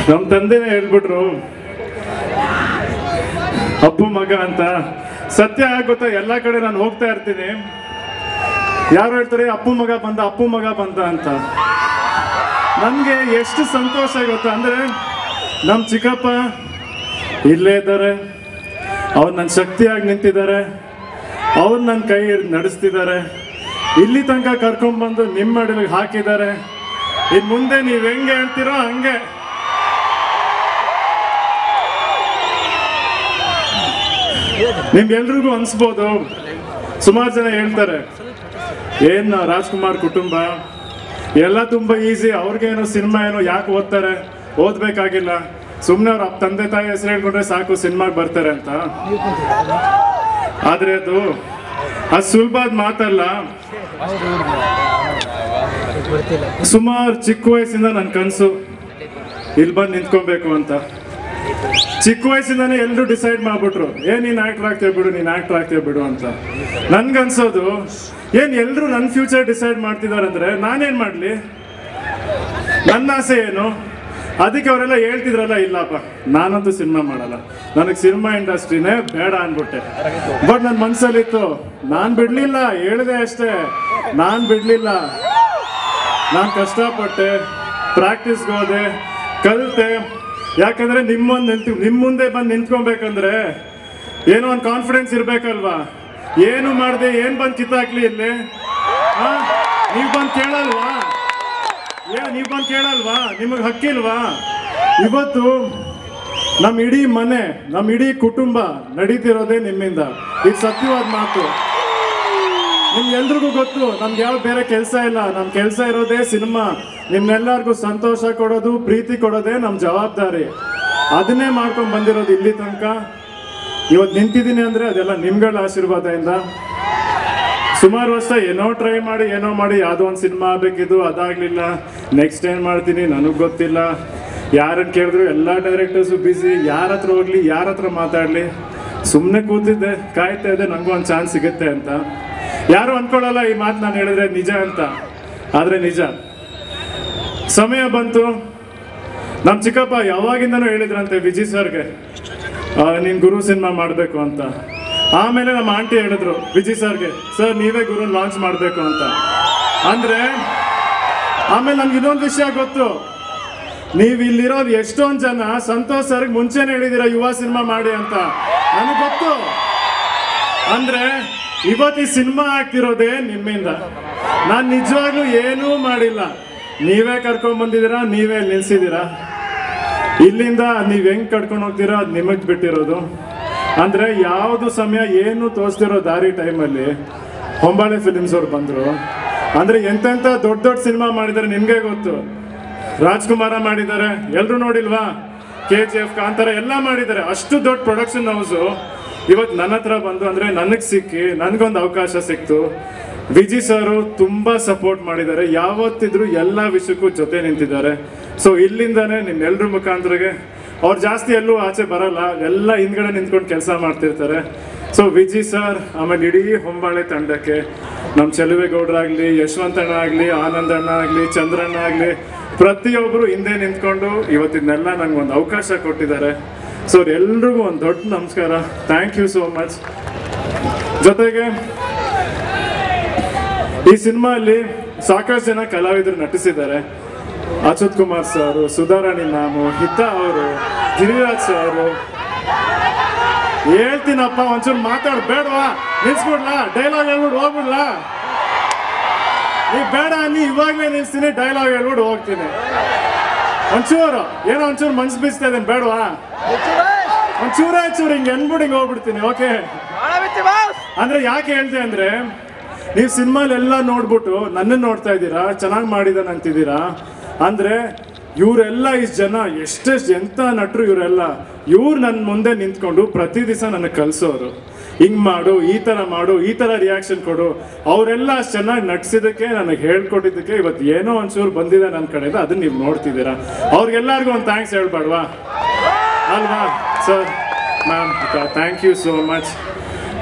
ನಮ್ಮ ತಂದೆನೇ ಹೇಳ್ಬಿಟ್ರು ಅಪ್ಪು ಮಗ ಅಂತ. ಸತ್ಯ ಆಗುತ್ತಾ, ಎಲ್ಲ ಕಡೆ ನಾನು ಹೋಗ್ತಾ ಇರ್ತೀನಿ, ಯಾರು ಹೇಳ್ತಾರೆ ಅಪ್ಪು ಮಗ ಬಂದ ಅಂತ. ನನಗೆ ಎಷ್ಟು ಸಂತೋಷ ಆಗುತ್ತೆ ಅಂದರೆ, ನಮ್ಮ ಚಿಕ್ಕಪ್ಪ ಇಲ್ಲೇ ಇದ್ದಾರೆ, ಅವ್ರು ನನ್ನ ಶಕ್ತಿಯಾಗಿ ನಿಂತಿದ್ದಾರೆ, ಅವ್ರು ನನ್ನ ಕೈ ನಡೆಸ್ತಿದ್ದಾರೆ, ಇಲ್ಲಿ ತನಕ ಕರ್ಕೊಂಡ್ಬಂದು ನಿಮ್ಮ ಮಡಿಲಿಗೆ ಹಾಕಿದ್ದಾರೆ. ಇನ್ನು ಮುಂದೆ ನೀವು ಹೆಂಗೆ ಹೇಳ್ತೀರೋ ಹಂಗೆ. ನಿಮ್ಗೆಲ್ರಿಗೂ ಅನ್ಸ್ಬೋದು, ಸುಮಾರು ಜನ ಹೇಳ್ತಾರೆ ಏನು ರಾಜ್ಕುಮಾರ್ ಕುಟುಂಬ ಎಲ್ಲ ತುಂಬ ಈಸಿ, ಅವ್ರಿಗೇನೋ ಸಿನಿಮಾ ಏನೋ ಯಾಕೆ ಓದ್ತಾರೆ, ಓದ್ಬೇಕಾಗಿಲ್ಲ, ಸುಮ್ಮನೆ ಅವ್ರ ತಂದೆ ತಾಯಿ ಹೆಸರು ಹೇಳ್ಕೊಂಡ್ರೆ ಸಾಕು ಸಿನಿಮಾಗೆ ಬರ್ತಾರೆ ಅಂತ. ಆದರೆ ಅದು ಸುಲಭದ ಮಾತಲ್ಲ. ಸುಮಾರು ಚಿಕ್ಕ ವಯಸ್ಸಿಂದ ನನ್ನ ಕನಸು ಇಲ್ಲಿ ಬಂದು ನಿಂತ್ಕೊಬೇಕು ಅಂತ. ಚಿಕ್ಕ ವಯಸ್ಸಿಂದಾನೇ ಎಲ್ಲರೂ ಡಿಸೈಡ್ ಮಾಡ್ಬಿಟ್ರು, ನೀನು ಆಕ್ಟರ್ ಆಗ್ತೇವೆ ಬಿಡು ಅಂತ. ನನ್ಗನ್ಸೋದು ಎಲ್ಲರೂ ನನ್ನ ಫ್ಯೂಚರ್ ಡಿಸೈಡ್ ಮಾಡ್ತಿದ್ದಾರೆ ಅಂದರೆ ನಾನೇನು ಮಾಡಲಿ, ನನ್ನ ಆಸೆ ಏನು. ಅದಕ್ಕೆ ಅವರೆಲ್ಲ ಹೇಳ್ತಿದ್ರಲ್ಲ, ಇಲ್ಲಪ್ಪ ನಾನಂತೂ ಸಿನಿಮಾ ಮಾಡಲ್ಲ, ನನಗೆ ಸಿನಿಮಾ ಇಂಡಸ್ಟ್ರಿನೇ ಬೇಡ ಅಂದ್ಬಿಟ್ಟೆ. ಬಟ್ ನನ್ನ ಮನಸ್ಸಲ್ಲಿತ್ತು, ನಾನು ಬಿಡಲಿಲ್ಲ, ಹೇಳಿದೆ ಅಷ್ಟೇ, ನಾನು ಬಿಡಲಿಲ್ಲ. ನಾನು ಕಷ್ಟಪಟ್ಟೆ, ಪ್ರಾಕ್ಟೀಸ್ಗೆ ಹೋದೆ, ಕಲಿತೆ. ಯಾಕಂದರೆ ನಿಮ್ಮ ಮುಂದೆ ಬಂದು ನಿಂತ್ಕೊಬೇಕಂದ್ರೆ ಏನೋ ಒಂದು ಕಾನ್ಫಿಡೆನ್ಸ್ ಇರಬೇಕಲ್ವಾ. ಏನು ಮಾಡಿದೆ, ಏನು ಬಂದು ಕಿತ್ತಾಕ್ಲಿ ಇಲ್ಲಿ, ನೀವು ಬಂದು ಕೇಳಲ್ವಾ, ನಿಮಗೆ ಹಕ್ಕಿಲ್ವಾ? ಇವತ್ತು ನಮ್ಮ ಇಡೀ ಮನೆ, ನಮ್ಮ ಇಡೀ ಕುಟುಂಬ ನಡೀತಿರೋದೇ ನಿಮ್ಮಿಂದ. ಇದು ಸತ್ಯವಾದ ಮಾತು. ನಿಮ್ಗೆಲ್ರಿಗೂ ಗೊತ್ತು, ನಮ್ಗೆ ಯಾವ ಬೇರೆ ಕೆಲಸ ಇಲ್ಲ, ನಮ್ಮ ಕೆಲಸ ಇರೋದೇ ಸಿನಿಮಾ. ನಿಮ್ಮೆಲ್ಲರಿಗೂ ಸಂತೋಷ ಕೊಡೋದು, ಪ್ರೀತಿ ಕೊಡೋದೇ ನಮ್ಮ ಜವಾಬ್ದಾರಿ. ಅದನ್ನೇ ಮಾಡ್ಕೊಂಡು ಬಂದಿರೋದು ಇಲ್ಲಿ ತನಕ. ಇವತ್ತು ನಿಂತಿದ್ದೀನಿ ಅಂದರೆ ಅದೆಲ್ಲ ನಿಮ್ಗಳ ಆಶೀರ್ವಾದದಿಂದ. ಸುಮಾರು ವರ್ಷ ಏನೋ ಟ್ರೈ ಮಾಡಿ ಯಾವುದೋ ಒಂದು ಸಿನಿಮಾ ಆಗಬೇಕಿದ್ದು, ಅದಾಗಲಿಲ್ಲ. ನೆಕ್ಸ್ಟ್ ಏನು ಮಾಡ್ತೀನಿ ನನಗೆ ಗೊತ್ತಿಲ್ಲ. ಯಾರನ್ನು ಕೇಳಿದ್ರು ಎಲ್ಲ ಡೈರೆಕ್ಟರ್ಸು ಬ್ಯುಸಿ, ಯಾರ ಹತ್ರ ಹೋಗಲಿ, ಯಾರ ಹತ್ರ ಮಾತಾಡಲಿ. ಸುಮ್ಮನೆ ಕೂತಿದ್ದೆ, ಕಾಯ್ತಾ ಇದ್ದೆ ನನಗೂ ಒಂದು ಚಾನ್ಸ್ ಸಿಗುತ್ತೆ ಅಂತ. ಯಾರು ಅಂದ್ಕೊಳ್ಳಲ್ಲ ಈ ಮಾತು ನಾನು ಹೇಳಿದ್ರೆ ನಿಜ ಅಂತ, ಆದರೆ ನಿಜ. ಸಮಯ ಬಂತು. ನಮ್ಮ ಚಿಕ್ಕಪ್ಪ ಯಾವಾಗಿಂದನೂ ಹೇಳಿದ್ರಂತೆ ವಿಜಯ್ ಸರ್ಗೆ, ನೀನು ಗುರು ಸಿನಿಮಾ ಮಾಡಬೇಕು ಅಂತ. ಆಮೇಲೆ ನಮ್ಮ ಆಂಟಿ ಹೇಳಿದ್ರು ವಿಜಯ್ ಸರ್ಗೆ, ಸರ್ ನೀವೇ ಗುರು ಲಾಂಚ್ ಮಾಡಬೇಕು ಅಂತ. ಅಂದರೆ ಆಮೇಲೆ ನಮ್ಗೆ ಇನ್ನೊಂದು ವಿಷಯ ಗೊತ್ತು, ನೀವು ಇಲ್ಲಿರೋದು ಎಷ್ಟೊಂದು ಜನ ಸಂತೋಷ್ ಸರ್ಗೆ ಮುಂಚೆನೇ ಹೇಳಿದ್ದೀರಾ ಯುವ ಸಿನಿಮಾ ಮಾಡಿ ಅಂತ, ನನಗೆ ಗೊತ್ತು. ಅಂದರೆ ಇವತ್ತು ಈ ಸಿನಿಮಾ ಆಗ್ತಿರೋದೇ ನಿಮ್ಮಿಂದ. ನಾನು ನಿಜವಾಗ್ಲೂ ಏನೂ ಮಾಡಿಲ್ಲ, ನೀವೇ ಕರ್ಕೊಂಡ್ಬಂದಿದ್ದೀರಾ, ನೀವೇ ನಿಲ್ಸಿದ್ದೀರಾ. ಇಲ್ಲಿಂದ ನೀವು ಹೆಂಗೆ ಕರ್ಕೊಂಡು ಹೋಗ್ತೀರಾ ಅದು ನಿಮಗೆ ಬಿಟ್ಟಿರೋದು. ಅಂದರೆ ಯಾವುದು ಸಮಯ ಏನು ತೋರಿಸ್ತಿರೋ ದಾರಿ ಟೈಮಲ್ಲಿ ಹೊಂಬಾಳೆ ಫಿಲಿಮ್ಸ್ ಅವ್ರು ಬಂದರು. ಅಂದರೆ ಎಂತೆಂಥ ದೊಡ್ಡ ಸಿನಿಮಾ ಮಾಡಿದ್ದಾರೆ ನಿಮಗೆ ಗೊತ್ತು. ರಾಜ್ಕುಮಾರ ಮಾಡಿದ್ದಾರೆ, ಎಲ್ಲರೂ ನೋಡಿಲ್ವಾ? KGF, ಕಾಂತಾರ ಎಲ್ಲ ಮಾಡಿದ್ದಾರೆ. ಅಷ್ಟು ದೊಡ್ಡ ಪ್ರೊಡಕ್ಷನ್ ಹೌಸು ಇವತ್ತು ನನ್ನ ಹತ್ರ ಬಂದು, ಅಂದರೆ ನನಗೆ ಸಿಕ್ಕಿ, ನನಗೊಂದು ಅವಕಾಶ ಸಿಕ್ತು. ವಿಜಯ್ ಸರು ತುಂಬ ಸಪೋರ್ಟ್ ಮಾಡಿದ್ದಾರೆ, ಯಾವತ್ತಿದ್ರು ಎಲ್ಲ ವಿಷಯಕ್ಕೂ ಜೊತೆ ನಿಂತಿದ್ದಾರೆ. ಸೊ ಇಲ್ಲಿಂದಾನೇ ನಿಮ್ಮೆಲ್ಲರ ಮುಖಾಂತರಗೆ, ಅವ್ರು ಜಾಸ್ತಿ ಎಲ್ಲೂ ಆಚೆ ಬರಲ್ಲ, ಎಲ್ಲ ಹಿಂದ್ಗಡೆ ನಿಂತ್ಕೊಂಡು ಕೆಲಸ ಮಾಡ್ತಿರ್ತಾರೆ. ಸೊ ವಿಜಯ್ ಸರ್, ಆಮೇಲೆ ಇಡೀ ಹೊಂಬಾಳೆ ತಂಡಕ್ಕೆ, ನಮ್ಮ ಚೆಲುವೇಗೌಡರಾಗಲಿ, ಯಶವಂತಣ್ಣ ಆಗಲಿ, ಆನಂದಣ್ಣ ಆಗಲಿ, ಚಂದ್ರಣ್ಣ ಆಗಲಿ, ಪ್ರತಿಯೊಬ್ಬರು ಹಿಂದೆ ನಿಂತ್ಕೊಂಡು ಇವತ್ತಿನೆಲ್ಲ ನನಗೊಂದು ಅವಕಾಶ ಕೊಟ್ಟಿದ್ದಾರೆ. ಸೊ ಎಲ್ರಿಗೂ ಒಂದು ದೊಡ್ಡ ನಮಸ್ಕಾರ. Thank you so much. ಜೊತೆಗೆ ಈ ಸಿನಿಮಾಲ್ಲಿ ಸಾಕಷ್ಟು ಜನ ಕಲಾವಿದರು ನಟಿಸಿದ್ದಾರೆ. ಅಚ್ಯುತ್ ಕುಮಾರ್ ಸರ್, ಸುಧಾರಾಣಿ ಮ್ಯಾಮು, ಹಿತಾ ಅವರು, ಗಿರಿರಾಜ್ ಸರ್. ಹೇಳ್ತೀನಪ್ಪ, ಒಂಚೂರು ಮಾತಾಡ್ಬೇಡವಾ? ನಿಲ್ಸ್ಬಿಡ್ಲಾ? ಡೈಲಾಗ್ ಹೇಳ್ಬಿಟ್ಟು ಹೋಗ್ಬಿಡ್ಲಾ? ನೀವು ಬೇಡ ಅನ್ನಿ, ಇವಾಗಲೇ ನಿಲ್ಸ್ತೀನಿ, ಡೈಲಾಗ್ ಹೇಳ್ಬಿಟ್ಟು ಹೋಗ್ತೀನಿ. ಒಂಚೂರು ಮನ್ಸು ಬೀಸ್ತಾ ಇದ್ದೇನೆ, ಬೇಡವಾ? ಒಂಚೂರು ಹಿಂಗೆ ಅನ್ಬಿಟ್ಟು ಹಿಂಗೆ ಹೋಗ್ಬಿಡ್ತೀನಿ. ಓಕೆ, ಅಂದ್ರೆ ಯಾಕೆ ಹೇಳ್ದೆ ಅಂದ್ರೆ, ನೀವು ಸಿನಿಮಾಲೆಲ್ಲ ನೋಡ್ಬಿಟ್ಟು ನನ್ನನ್ನು ನೋಡ್ತಾ ಇದ್ದೀರಾ, ಚೆನ್ನಾಗಿ ಮಾಡಿದಾನೆ ಅಂತಿದ್ದೀರಾ. ಅಂದರೆ ಇವರೆಲ್ಲ ಇಷ್ಟು ಜನ, ಎಷ್ಟೆಷ್ಟು ಎಂಥ ನಟರು ಇವರೆಲ್ಲ, ಇವ್ರು ನನ್ನ ಮುಂದೆ ನಿಂತ್ಕೊಂಡು ಪ್ರತಿ ದಿವಸ ನನಗೆ ಕಲಿಸೋರು. ಹಿಂಗೆ ಮಾಡು, ಈ ಥರ ಮಾಡು, ಈ ಥರ ರಿಯಾಕ್ಷನ್ ಕೊಡು. ಅವರೆಲ್ಲ ಅಷ್ಟು ಚೆನ್ನಾಗಿ ನಟಿಸಿದ್ದಕ್ಕೆ, ನನಗೆ ಹೇಳ್ಕೊಟ್ಟಿದ್ದಕ್ಕೆ ಇವತ್ತು ಏನೋ ಒಂಚೂರು ಬಂದಿದೆ ನನ್ನ ಕಡೆಯಿಂದ, ಅದನ್ನ ನೀವು ನೋಡ್ತಿದ್ದೀರಾ. ಅವ್ರಿಗೆಲ್ಲರಿಗೂ ಒಂದು ಥ್ಯಾಂಕ್ಸ್ ಹೇಳ್ಬಾರ್ವಾ ಅಲ್ವಾ sir, ma'am? Thank you so much.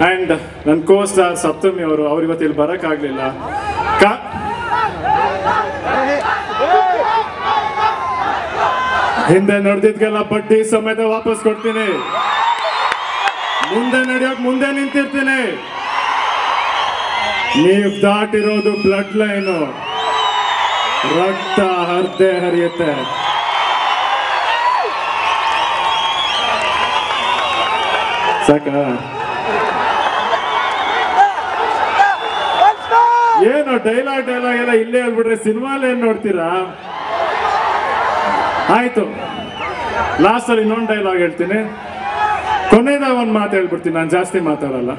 And ನನ್ನ ಕೋ-ಸ್ಟಾರ್ ಸಪ್ತಮಿ ಅವರು, ಅವ್ರು ಇವತ್ತು ಇಲ್ಲಿ ಬರೋಕ್ಕಾಗಲಿಲ್ಲ. ಹಿಂದೆ ನಡೆದಿದ್ಗೆಲ್ಲ ಬಡ್ಡಿ ಸಮೇತ ವಾಪಸ್ ಕೊಡ್ತೀನಿ. ಮುಂದೆ ನಡೆಯೋಕ್ ಮುಂದೆ ನಿಂತಿರ್ತೀನಿ. ನೀವು ದಾಟಿರೋದು ಬ್ಲಡ್ ಲೈನು, ರಕ್ತ ಹರ್ದೆ ಹರಿಯುತ್ತೆ. ಸಾಕ? ಏನು ಡೈಲಾಗ್ ಎಲ್ಲ ಇಲ್ಲೇ ಹೇಳ್ಬಿಟ್ರೆ ಸಿನಿಮಾಲ್ ಏನ್ ನೋಡ್ತೀರಾ? ಆಯ್ತು, ಲಾಸ್ಟ್ ಅಲ್ಲಿ ಇನ್ನೊಂದು ಡೈಲಾಗ್ ಹೇಳ್ತೀನಿ, ಕೊನೆಯದಾಗ ಒಂದು ಮಾತು ಹೇಳ್ಬಿಡ್ತೀನಿ, ನಾನು ಜಾಸ್ತಿ ಮಾತಾಡಲ್ಲ.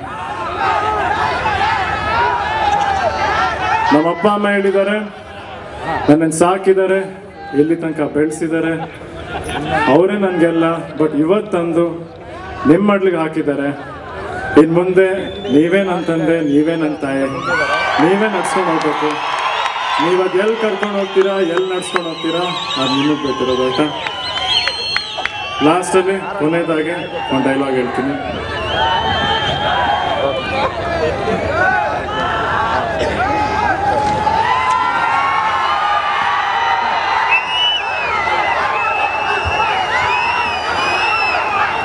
ನಮ್ಮ ಅಪ್ಪ ಅಮ್ಮ ಹೇಳಿದ್ದಾರೆ, ನನ್ನನ್ನು ಸಾಕಿದ್ದಾರೆ, ಇಲ್ಲಿ ತನಕ ಬೆಳೆಸಿದ್ದಾರೆ, ಅವರೇ ನನಗೆಲ್ಲ. ಬಟ್ ಇವತ್ತಂದು ನಿಮ್ಮ ಮಡ್ಲಿಗೆ ಹಾಕಿದ್ದಾರೆ. ಇನ್ನು ಮುಂದೆ ನೀವೇ ನನ್ನ ತಂದೆ, ನೀವೇ ನನ್ನ ತಾಯಿ, ನೀವೇ ನಡ್ಸ್ಕೊಂಡು ಹೋಗ್ಬೇಕು. ನೀವಾಗ ಎಲ್ಲಿ ಕರ್ಕೊಂಡು ಹೋಗ್ತೀರಾ, ಎಲ್ಲಿ ನಡ್ಸ್ಕೊಂಡು ಹೋಗ್ತೀರಾ, ಅದು ನಿಮಗೆ ಬೇಕಿರೋದು. ಆಯ್ತಾ? ಲಾಸ್ಟಲ್ಲಿ ಕೊನೆಯದಾಗೆ ಒಂದು ಡೈಲಾಗ್ ಹೇಳ್ತೀನಿ.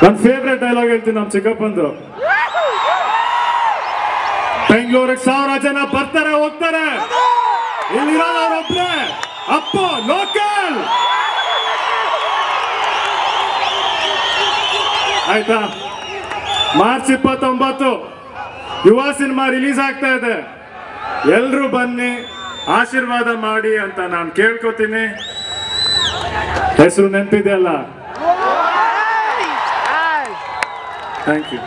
ನನ್ನ ಫೇವ್ರೆಟ್ ಡೈಲಾಗ್ ಹೇಳ್ತೀನಿ, ನಮ್ಮ ಚಿಕ್ಕಪ್ಪಂದು. ಬೆಂಗಳೂರಿಗೆ 1000 ಜನ ಬರ್ತಾರೆ ಹೋಗ್ತಾರೆ, ಇಲ್ಲಿರೋರೊಬ್ರೆ ಅಪ್ಪ ಲೋಕಲ್. ಆಯ್ತಾ? ಮಾರ್ಚ್ 29 ಯುವ ಸಿನಿಮಾ ರಿಲೀಸ್ ಆಗ್ತಾ ಇದೆ. ಎಲ್ರೂ ಬನ್ನಿ, ಆಶೀರ್ವಾದ ಮಾಡಿ ಅಂತ ನಾನು ಕೇಳ್ಕೊತೀನಿ. ಹೆಸರು ನೆನಪಿದೆಯಲ್ಲ? Thank you.